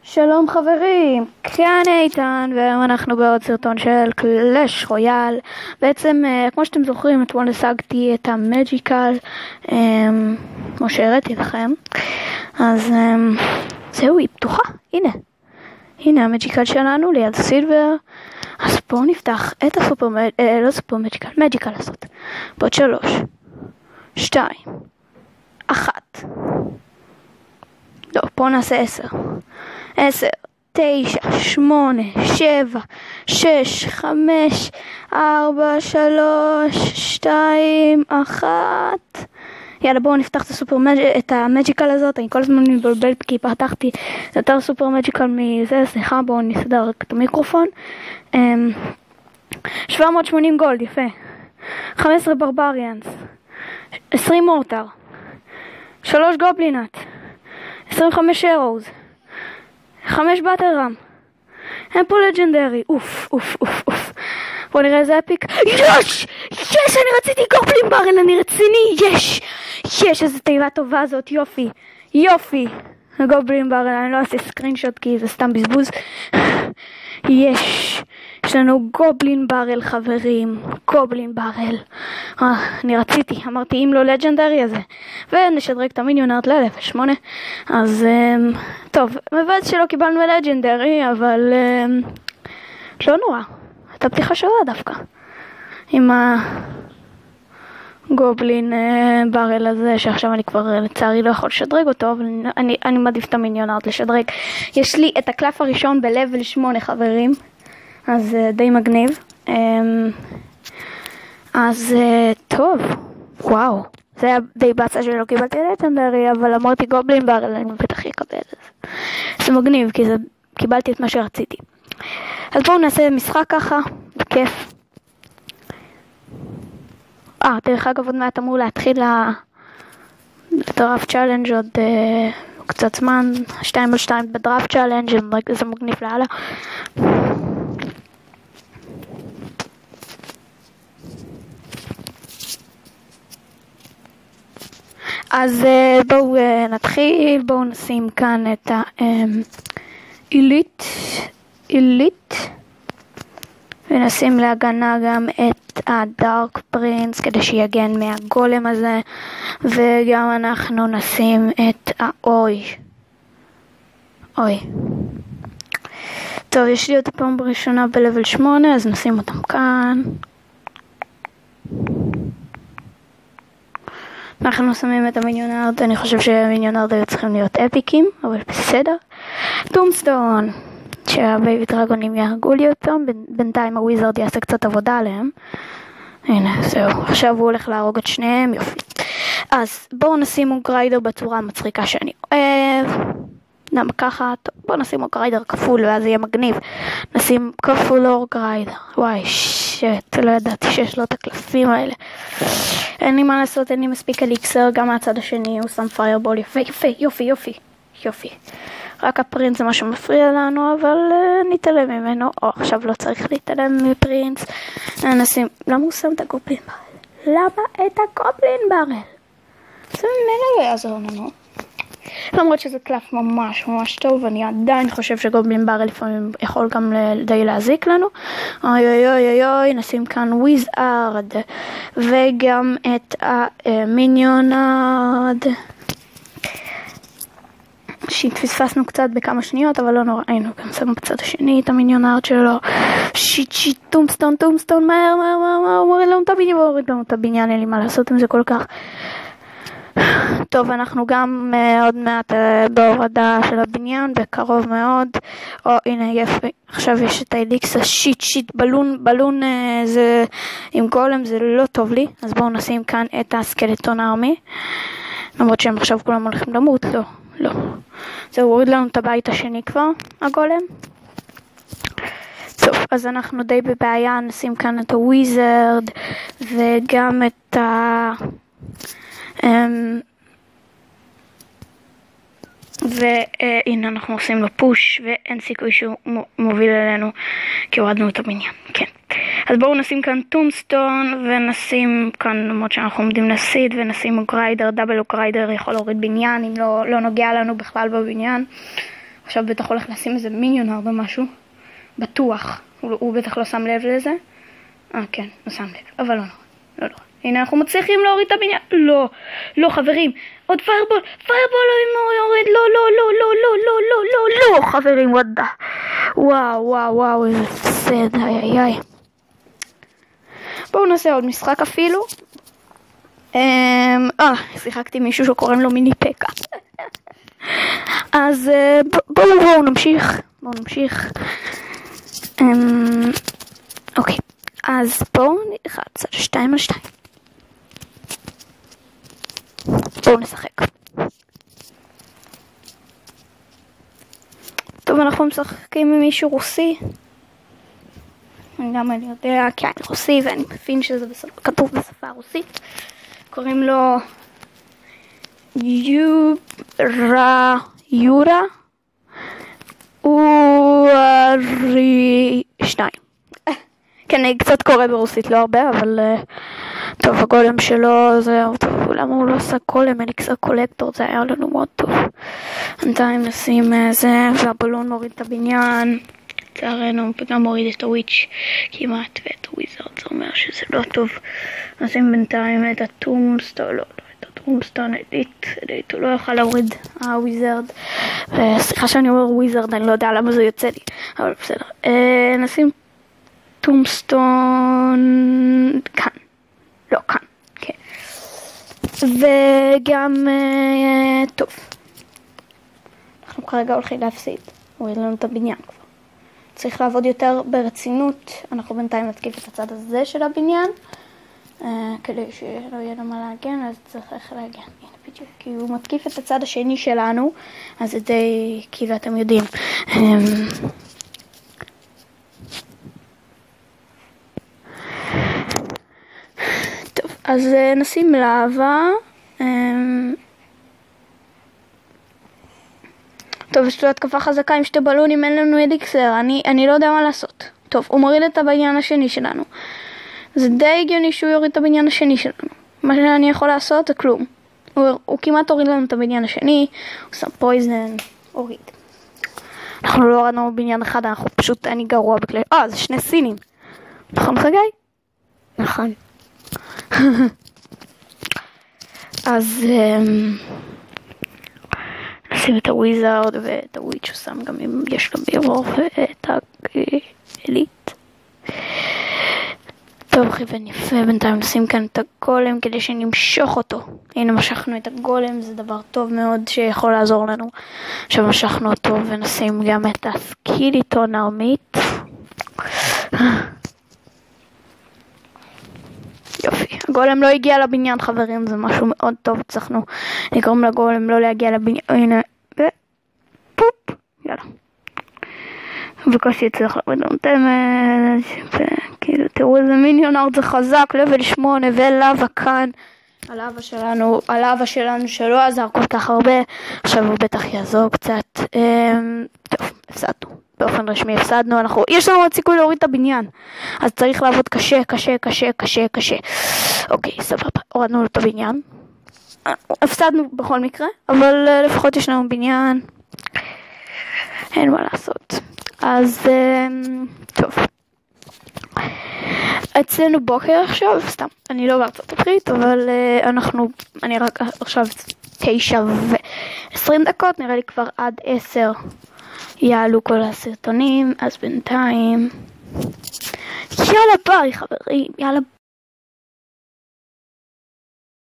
שלום חברים, כאן איתן, והיום אנחנו בעוד סרטון של קלאש רויאל. בעצם, כמו שאתם זוכרים, אתמול השגתי את המג'יקל, כמו שהראיתי לכם. אז זהו, היא פתוחה, הנה המג'יקל שלנו ליד סילבר. אז בואו נפתח את מג'יקל לעשות. בעוד 3, 2, 1. לא, בואו נעשה 10, 9, 8, 7, 6, 5, 4, 3, 2, 1. יאללה, בואו נפתח את המג'יקל הזאת. אני כל הזמן מבלבלת כי פתחתי יותר סופר מג'יקל מזה. סליחה, בואו נסדר את המיקרופון. 780 גולד, יפה. 15 ברבריאנס, 20 מורטר, 3 גובלינט, 25 ארוז, 5 באטרם. אין פה לג'נדרי. אוף. בוא נראה איזה אפיק. יש! אני רציתי גובלין ברל, אני רציני. יש! איזה תיבה טובה זאת. יופי. הגובלין ברל, אני לא אעשה סקרינשוט כי זה סתם בזבוז. יש לנו גובלין ברל, חברים. גובלין ברל. אני רציתי, אמרתי אם לא לג'נדרי הזה. ונשדרג את המיניונארד ל-8. אז טוב, מבאס שלא קיבלנו לג'נדרי, אבל לא נורא. הייתה פתיחה שווה דווקא עם הגובלין ברל הזה, שעכשיו אני כבר לצערי לא יכול לשדרג אותו, אבל אני מעדיף את המיניונארד לשדרג. יש לי את הקלף הראשון בלבל 8 חברים, אז די מגניב. אז טוב, וואו, זה היה די בעצה שלא קיבלתי לג'נדרי, אבל אמרתי גובלין ברל, אני בטח יקבל את זה. זה מגניב כי קיבלתי את מה שרציתי. אז בואו נעשה משחק ככה, בכיף. דרך אגב עוד מעט אמור להתחיל לדראפט צ'אלנג' עוד קצת זמן, 2-2 בדראפט צ'אלנג', זה מגניב להלאה. אז בואו נתחיל, בואו נשים כאן את עילית, ונשים להגנה גם את הדארק פרינס כדי שיגן מהגולם הזה, וגם אנחנו נשים את האוי. טוב, יש לי אותה פעם בראשונה בלבל 8, אז נשים אותם כאן. אנחנו שמים את המיניונארד. אני חושב שהמיניונארד היו צריכים להיות אפיקים, אבל בסדר. טומסטון, שהבייבי דרגונים יהרגו לי אותם, בינתיים הוויזרד יעשה קצת עבודה עליהם. הנה, זהו, עכשיו הוא הולך להרוג את שניהם, יופי. אז בואו נשים גריידר בצורה המצחיקה שאני אוהב. למה ככה? טוב, בואו נשים גריידר כפול ואז יהיה מגניב. נשים כפול אור גריידר. וואי, לא ידעתי שיש לו את הקלפים האלה. אין לי מה לעשות, אין לי מספיק אליקסר, גם מהצד השני הוא שם פיירבול. יופי. רק הפרינס זה מה שמפריע לנו, אבל נתעלם ממנו. עכשיו לא צריך להתעלם מפרינס. למה הוא שם את הגובלין ברל? זה ממילא לא יעזור לנו. למרות שזה קלף ממש טוב, אני עדיין חושב שגובלין ברל לפעמים יכול גם די להזיק לנו. אוי, נשים כאן וויזארד, וגם את המיניונארד. שהתפספסנו קצת בכמה שניות, אבל לא נורא, היינו גם שמו בצד השני את המיניונארד שלו. טומסטון, מהר, מוריד לנו את הבניין, אין לי מה לעשות עם זה כל כך. טוב, אנחנו גם עוד מעט בהורדה של הבניין, בקרוב מאוד. הנה יפה, עכשיו יש את האליקסה. בלון זה עם גולם, זה לא טוב לי. אז בואו נשים כאן את הסקלטון הארמי, למרות שהם עכשיו כולם הולכים למות. לא, זה הוריד לנו את הבית השני כבר, הגולם. טוב, אז אנחנו די בבעיה. נשים כאן את הוויזרד וגם את והנה אנחנו עושים לו פוש, ואין סיכוי שהוא מוביל אלינו כי הורדנו את הבניין. כן, אז בואו נשים כאן טומסטון, ונשים כאן, למרות שאנחנו עומדים לסיד, ונשים גריידר. דאבל גריידר יכול להוריד בניין אם לא נוגע לנו בכלל בבניין. עכשיו בטח הולך לשים איזה מיניונר במשהו. בטוח. הוא בטח לא שם לב לזה. כן, הוא שם לב. אבל לא. הנה אנחנו מצליחים להוריד את הבניין. לא חברים. עוד פיירבול לא יורד. לא חברים, וואדה. וואו, איזה הפסד, איי. בואו נעשה עוד משחק אפילו. שיחקתי מישהו שקוראים לו מיני פקה. אז בואו נמשיך. אוקיי, אז בואו נלחץ על 2 על 2. בואו נשחק. טוב, אנחנו משחקים עם מישהו רוסי. גם אני יודע, כי אני רוסי ואני מבין שזה כתוב בשפה רוסית. קוראים לו יורה אורי 2. כן, אני קצת קורא ברוסית, לא הרבה, אבל טוב, הגולם שלו זה, טוב, למה הוא לא עשה גולם, אליקסר קולקטור, זה היה לנו מאוד טוב. בינתיים נשים זה, והבלון מוריד את הבניין. לצערנו, פתאום מוריד את הוויץ' כמעט, ואת הוויזרד, זה אומר שזה לא טוב. נשים בינתיים את הטומסטון, לא, את הטומסטון, אליט, הוא לא יוכל להוריד, הוויזרד. סליחה שאני אומר וויזרד, אני לא יודע למה זה יוצא לי, אבל בסדר. נשים טומסטון כאן. לא, כאן, כן. וגם, טוב. אנחנו כרגע הולכים להפסיד. הוריד לנו את הבניין כבר. צריך לעבוד יותר ברצינות. אנחנו בינתיים נתקיף את הצד הזה של הבניין. כדי שלא יהיה לו מה להגן, אז צריך להגן. הנה בדיוק, כי הוא מתקיף את הצד השני שלנו. אז זה די, כאילו אתם יודעים. אז נשים לבה. טוב, יש לו התקפה חזקה עם 2 בלונים, אין לנו אליקסר, אני לא יודע מה לעשות. טוב, הוא מוריד את הבניין השני שלנו. זה די הגיוני שהוא יוריד את הבניין השני שלנו. מה שאני יכול לעשות זה כלום. הוא כמעט הוריד לנו את הבניין השני, הוא שם פויזן, הוריד. אנחנו לא הורדנו בניין אחד, אנחנו פשוט, אני גרוע בכלל. זה 2 סינים. נכון חגי? נכון. אז נשים את הוויזרד ואת הוויץ' הוא שם גם אם יש גם בירור ואת האליט. טוב, ונפה בינתיים נשים כאן את הגולם כדי שנמשוך אותו. הנה משכנו את הגולם, זה דבר טוב מאוד שיכול לעזור לנו. עכשיו משכנו אותו ונשים גם את הסקיליטון הארמית. יופי, הגולם לא הגיע לבניין חברים, זה משהו מאוד טוב, צריכנו לגרום לגולם לא להגיע לבניין, הנה, ופופ, יאללה. בקושי יצליח להוריד לנו כאילו תראו איזה מיניונר זה חזק, לבל 8 ולאבה כאן, הלאבה שלנו שלא עזר כל כך הרבה, עכשיו הוא בטח יעזור קצת, טוב, הפסדנו. באופן רשמי הפסדנו, יש לנו עוד סיכוי להוריד את הבניין, אז צריך לעבוד קשה. אוקיי, סבבה, הורדנו את הבניין, הפסדנו בכל מקרה, אבל לפחות יש לנו בניין, אין מה לעשות. אז טוב, אצלנו בוקר עכשיו, סתם, אני לא בארצות הברית, אבל אני רק עכשיו 9:20, נראה לי כבר עד 10 יעלו כל הסרטונים, אז בינתיים יאללה ביי חברים, יאללה